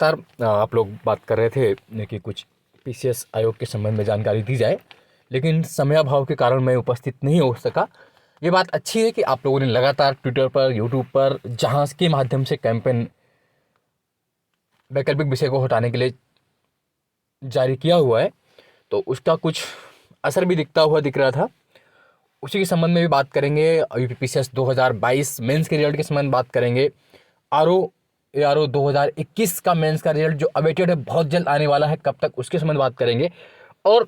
लगातार आप लोग बात कर रहे थे कि कुछ पीसीएस आयोग के संबंध में जानकारी दी जाए, लेकिन समयाभाव के कारण मैं उपस्थित नहीं हो सका। ये बात अच्छी है कि आप लोगों ने लगातार ट्विटर पर, यूट्यूब पर, जहाँ के माध्यम से कैंपेन वैकल्पिक विषय को हटाने के लिए जारी किया हुआ है, तो उसका कुछ असर भी दिख रहा था। उसी के संबंध में भी बात करेंगे। यूपीपीसीएस 2022 मेंस के रिजल्ट के संबंध में बात करेंगे। आरओ 2021 का मेंस का रिजल्ट जो अवेटेड है, बहुत जल्द आने वाला है, कब तक, उसके संबंध में बात करेंगे। और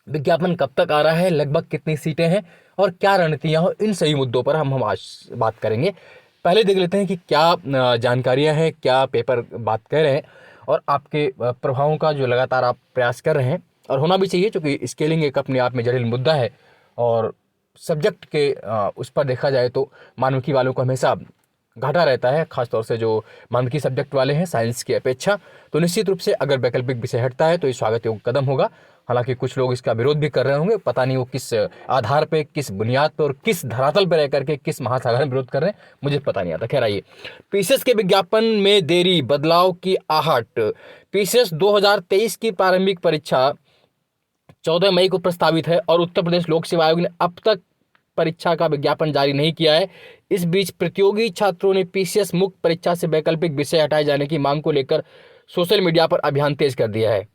विज्ञापन कब तक आ रहा है, लगभग कितनी सीटें हैं और क्या रणनीतियाँ हो, इन सभी मुद्दों पर हम आज बात करेंगे। पहले देख लेते हैं कि क्या जानकारियाँ हैं, क्या पेपर बात कर रहे हैं और आपके प्रभावों का जो लगातार आप प्रयास कर रहे हैं, और होना भी चाहिए क्योंकि स्केलिंग एक अपने आप में जटिल मुद्दा है। और सब्जेक्ट के उस पर देखा जाए तो मानविकी वालों को हमेशा घाटा रहता है, खासतौर से जो मानविकी सब्जेक्ट वाले हैं साइंस की अपेक्षा। तो निश्चित रूप से अगर वैकल्पिक विषय हटता है तो ये स्वागत योग्य कदम होगा। हालांकि कुछ लोग इसका विरोध भी कर रहे होंगे, पता नहीं वो किस आधार पे, किस बुनियाद पर और किस धरातल पर रह करके किस महासागर में विरोध कर रहे हैं, मुझे पता नहीं आता। खैर आइए, पीसीएस के विज्ञापन में देरी, बदलाव की आहट। पीसीएस 2023 की प्रारंभिक परीक्षा 14 मई को प्रस्तावित है और उत्तर प्रदेश लोक सेवा आयोग ने अब तक परीक्षा का विज्ञापन जारी नहीं किया है। इस बीच प्रतियोगी छात्रों ने पीसीएस मुक्त परीक्षा से वैकल्पिक विषय हटाए जाने की मांग को लेकर सोशल मीडिया पर अभियान तेज कर दिया है।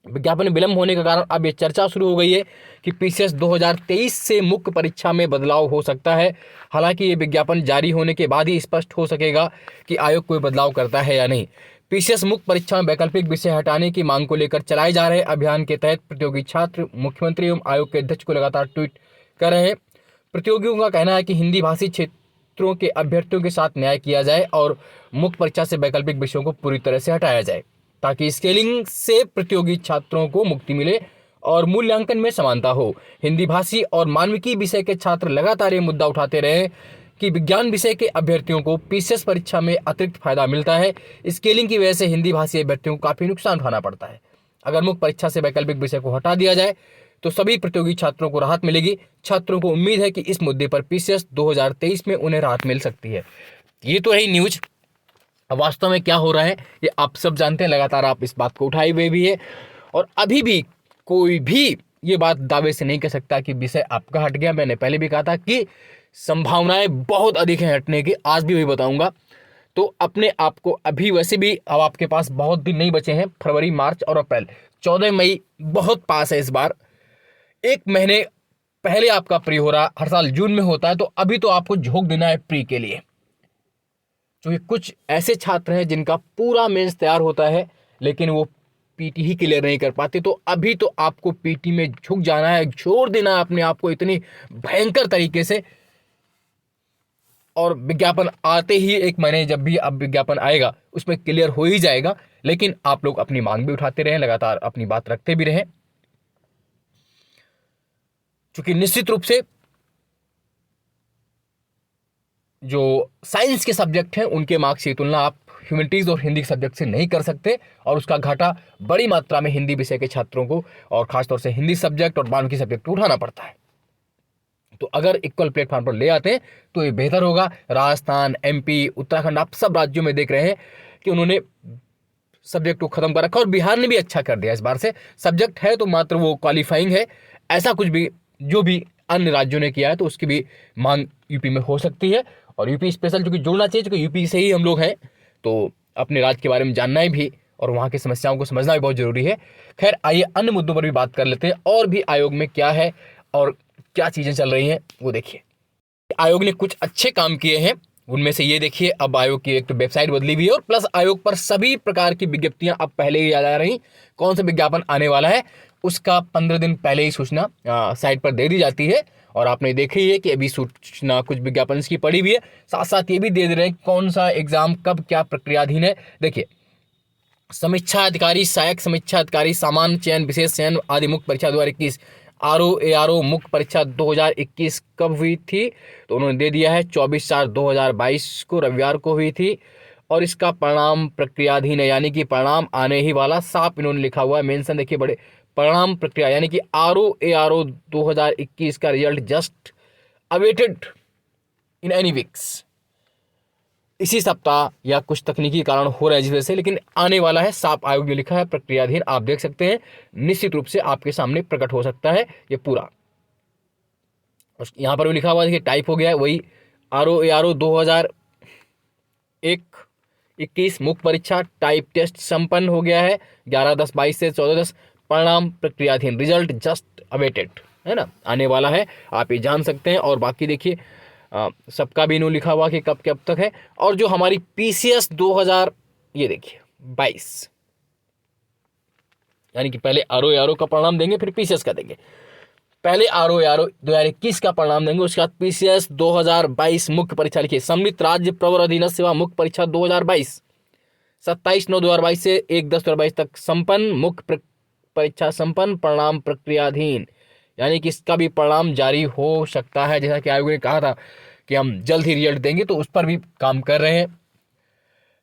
विज्ञापन विलंब होने के कारण अब यह चर्चा शुरू हो गई है कि पीसीएस 2023 से मुक्त परीक्षा में बदलाव हो सकता है। हालांकि ये विज्ञापन जारी होने के बाद ही स्पष्ट हो सकेगा कि आयोग कोई बदलाव करता है या नहीं। पीसीएस मुक्त परीक्षा में वैकल्पिक विषय हटाने की मांग को लेकर चलाए जा रहे अभियान के तहत प्रतियोगी छात्र मुख्यमंत्री एवं आयोग के अध्यक्ष को लगातार ट्वीट कर रहे हैं। प्रतियोगियों का कहना है कि हिंदी भाषी क्षेत्रों के अभ्यर्थियों के साथ न्याय किया जाए और मुक्त परीक्षा से वैकल्पिक विषयों को पूरी तरह से हटाया जाए, ताकि स्केलिंग से प्रतियोगी छात्रों को मुक्ति मिले और मूल्यांकन में समानता हो। हिंदी भाषी और मानविकी विषय के छात्र लगातार ये मुद्दा उठाते रहे कि विज्ञान विषय के अभ्यर्थियों को पीसीएस परीक्षा में अतिरिक्त फायदा मिलता है। स्केलिंग की वजह से हिंदी भाषी अभ्यर्थियों को काफी नुकसान उठाना पड़ता है। अगर मुक्त परीक्षा से वैकल्पिक विषय को हटा दिया जाए तो सभी प्रतियोगी छात्रों को राहत मिलेगी। छात्रों को उम्मीद है कि इस मुद्दे पर पीसीएस 2023 में उन्हें राहत मिल सकती है। ये तो रही न्यूज। अब वास्तव में क्या हो रहा है ये आप सब जानते हैं, लगातार आप इस बात को उठाए हुए भी है और अभी भी कोई भी ये बात दावे से नहीं कह सकता कि विषय आपका हट गया। मैंने पहले भी कहा था कि संभावनाएं बहुत अधिक हैं हटने की, आज भी वही बताऊंगा। तो अपने आप को अभी, वैसे भी अब आपके पास बहुत दिन नहीं बचे हैं, फरवरी, मार्च और अप्रैल, 14 मई बहुत पास है। इस बार एक महीने पहले आपका प्री हो रहा, हर साल जून में होता है, तो अभी तो आपको झोंक देना है प्री के लिए। क्योंकि कुछ ऐसे छात्र हैं जिनका पूरा मेंस तैयार होता है लेकिन वो पीटी ही क्लियर नहीं कर पाते, तो अभी तो आपको पीटी में झुक जाना है, छोड़ देना है अपने आप को इतनी भयंकर तरीके से। और विज्ञापन आते ही एक महीने, जब भी अब विज्ञापन आएगा उसमें क्लियर हो ही जाएगा। लेकिन आप लोग अपनी मांग भी उठाते रहें, लगातार अपनी बात रखते भी रहें, क्योंकि निश्चित रूप से जो साइंस के सब्जेक्ट हैं उनके मार्क्स की तुलना आप ह्यूमैनिटीज और हिंदी सब्जेक्ट से नहीं कर सकते, और उसका घाटा बड़ी मात्रा में हिंदी विषय के छात्रों को और खासतौर से हिंदी सब्जेक्ट और मानविकी सब्जेक्ट को उठाना पड़ता है। तो अगर इक्वल प्लेटफॉर्म पर ले आते हैं तो ये बेहतर होगा। राजस्थान, एमपी, उत्तराखंड, आप सब राज्यों में देख रहे हैं कि उन्होंने सब्जेक्ट को खत्म कर रखा, और बिहार ने भी अच्छा कर दिया। इस बार से सब्जेक्ट है तो मात्र वो क्वालिफाइंग है, ऐसा कुछ भी जो भी अन्य राज्यों ने किया है तो उसकी भी मांग यूपी में हो सकती है। और यूपी स्पेशल चूंकि जुड़ना चाहिए, क्योंकि यूपी से ही हम लोग हैं, तो अपने राज्य के बारे में जानना ही भी और वहाँ की समस्याओं को समझना भी बहुत जरूरी है। खैर आइए अन्य मुद्दों पर भी बात कर लेते हैं, और भी आयोग में क्या है और क्या चीजें चल रही हैं वो देखिए। आयोग ने कुछ अच्छे काम किए हैं, उनमें से ये देखिए, अब आयोग की एक तो वेबसाइट बदली हुई है और प्लस आयोग पर सभी प्रकार की विज्ञप्तियां अब पहले ही आ जा रही। कौन सा विज्ञापन आने वाला है उसका 15 दिन पहले ही सूचना साइट पर दे दी जाती है। और आपने देखा ही है कि अभी सूचना कुछ विज्ञापन की पड़ी हुई है, साथ साथ ये भी दे रहे हैं कौन सा एग्जाम कब क्या प्रक्रियाधीन है। देखिए, समीक्षा अधिकारी, सहायक समीक्षा अधिकारी, सामान्य चयन, विशेष चयन आदि मुक्त परीक्षा 2021, आरओ मुक्त परीक्षा 2021 कब हुई थी, तो उन्होंने दे दिया है 24/4/2022 को, रविवार को हुई थी। और इसका परिणाम प्रक्रियाधीन है, यानी कि परिणाम आने ही वाला, साफ इन्होंने लिखा हुआ है, मेंशन देखिए बड़े, परिणाम प्रक्रिया, यानी कि आरओ 2021 का result just awaited in any weeks. इसी सप्ताह या कुछ तकनीकी कारण हो रहा है जिस वजह से, लेकिन आने वाला है, साफ आयोग ने लिखा है, प्रक्रियाधीन, आप देख सकते हैं, निश्चित रूप से आपके सामने प्रकट हो सकता है ये पूरा। यहाँ पर भी लिखा हुआ देखिए, टाइप हो गया है वही, RO 2021 मुख्य परीक्षा टाइप टेस्ट संपन्न हो गया है 11/10/22 से 14/10, परिणाम प्रक्रियाधीन, रिजल्ट जस्ट अवेटेड, है ना, आने वाला है, आप ये जान सकते हैं। और बाकी देखिए सबका भी इन्होंने लिखा हुआ कि कब कब तक है। और जो हमारी PCS 2000 ये देखिए 22, यानी कि पहले RO का परिणाम देंगे, फिर PCS का देंगे। पहले RO 2021 का परिणाम देंगे, उसके बाद PCS 2022 मुख्य परीक्षा लिखिए, सम्मिलित राज्य प्रवर अधीनस्थ सेवा मुख्य परीक्षा 2022 27/9/2022 से 1/10/2022 तक संपन्न, मुख्य परीक्षा संपन्न, परिणाम प्रक्रियाधीन, यानी कि इसका भी परिणाम जारी हो सकता है। जैसा कि आयोग ने कहा था कि हम जल्द ही रिजल्ट देंगे, तो उस पर भी काम कर रहे हैं।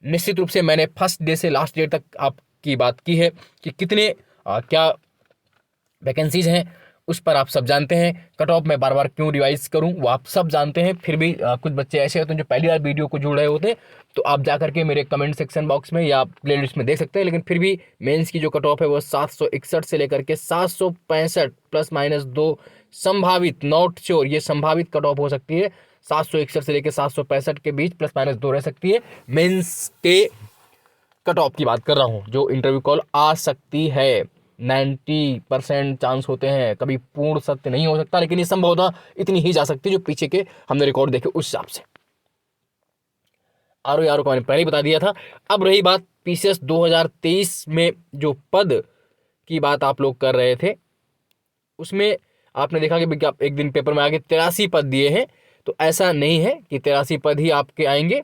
निश्चित रूप से मैंने फर्स्ट डे से लास्ट डे तक आपकी बात की है कि कितने क्या वैकेंसीज हैं, उस पर आप सब जानते हैं। कट ऑफ मैं बार बार क्यों रिवाइज करूं, वो आप सब जानते हैं। फिर भी कुछ बच्चे ऐसे होते हैं जो पहली बार वीडियो को जुड़ रहे होते हैं, तो आप जा करके मेरे कमेंट सेक्शन बॉक्स में या प्ले लिस्ट में देख सकते हैं। लेकिन फिर भी मेंस की जो कट ऑफ है वो 761 से लेकर के 765 ±2 संभावित, नॉट श्योर, ये संभावित कट ऑफ हो सकती है। 761 से लेकर 765 के बीच ±2 रह सकती है। मेंस के कट ऑफ की बात कर रहा हूँ, जो इंटरव्यू कॉल आ सकती है। 90% चांस होते हैं, कभी पूर्ण सत्य नहीं हो सकता, लेकिन ये संभावना इतनी ही जा सकती है जो पीछे के हमने रिकॉर्ड देखे उस हिसाब से। RO को मैंने पहले ही बता दिया था। अब रही बात PCS 2023 में जो पद की बात आप लोग कर रहे थे, उसमें आपने देखा कि एक दिन पेपर में आगे 83 पद दिए हैं। तो ऐसा नहीं है कि 83 पद ही आपके आएंगे,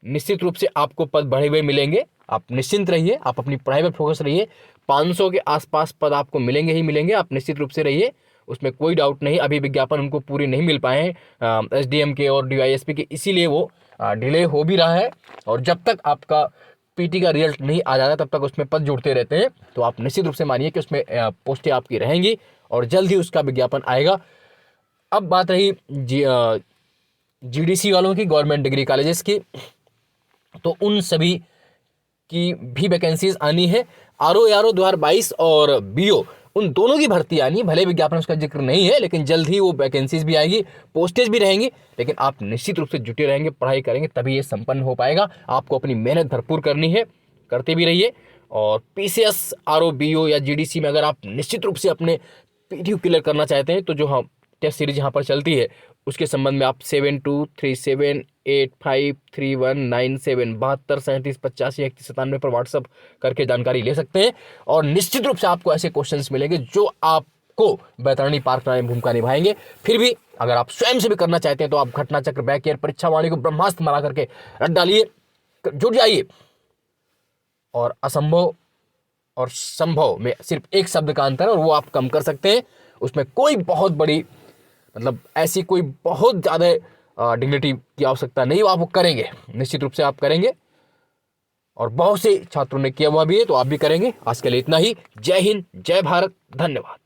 निश्चित रूप से आपको पद बढ़े हुए मिलेंगे। आप निश्चिंत रहिए, आप अपनी पढ़ाई पर फोकस रहिए। 500 के आसपास पद आपको मिलेंगे ही मिलेंगे, आप निश्चित रूप से रहिए, उसमें कोई डाउट नहीं। अभी विज्ञापन उनको पूरी नहीं मिल पाए हैं SDM के और DYSP के, इसीलिए वो डिले हो भी रहा है। और जब तक आपका PT का रिजल्ट नहीं आ जाता तब तक उसमें पद जुड़ते रहते हैं। तो आप निश्चित रूप से मानिए कि उसमें पोस्टें आपकी रहेंगी और जल्द ही उसका विज्ञापन आएगा। अब बात रही GDC वालों की, गवर्नमेंट डिग्री कॉलेजेस की, तो उन सभी की भी वैकेंसीज आनी है। RO 2022 और BO, उन दोनों की भर्ती आनी है। भले विज्ञापन उसका जिक्र नहीं है, लेकिन जल्द ही वो वैकेंसीज भी आएगी, पोस्टेज भी रहेंगी। लेकिन आप निश्चित रूप से जुटे रहेंगे, पढ़ाई करेंगे, तभी ये संपन्न हो पाएगा। आपको अपनी मेहनत भरपूर करनी है, करते भी रहिए। और PCS, RO, BO या GDC में अगर आप निश्चित रूप से अपने PTQ क्लियर करना चाहते हैं, तो जो हम टेस्ट सीरीज यहाँ पर चलती है उसके संबंध में आप 7237853197 72 37 85 31 97 पर व्हाट्सअप करके जानकारी ले सकते हैं। और निश्चित रूप से आपको ऐसे क्वेश्चंस मिलेंगे जो आपको बैतरणी पार कराने में भूमिका निभाएंगे। फिर भी अगर आप स्वयं से भी करना चाहते हैं तो आप घटना चक्र, बैक ईयर, परीक्षा वाणी को ब्रह्मास्त्र बना करके रट डालिए, जुट जाइए। और असंभव और संभव में सिर्फ एक शब्द का अंतर है, और वो आप कम कर सकते हैं। उसमें कोई बहुत बड़ी, मतलब ऐसी कोई बहुत ज़्यादा डिग्निटी की आवश्यकता नहीं, आप वो करेंगे, निश्चित रूप से आप करेंगे। और बहुत से छात्रों ने किया हुआ भी है, तो आप भी करेंगे। आज के लिए इतना ही। जय हिंद, जय भारत, धन्यवाद।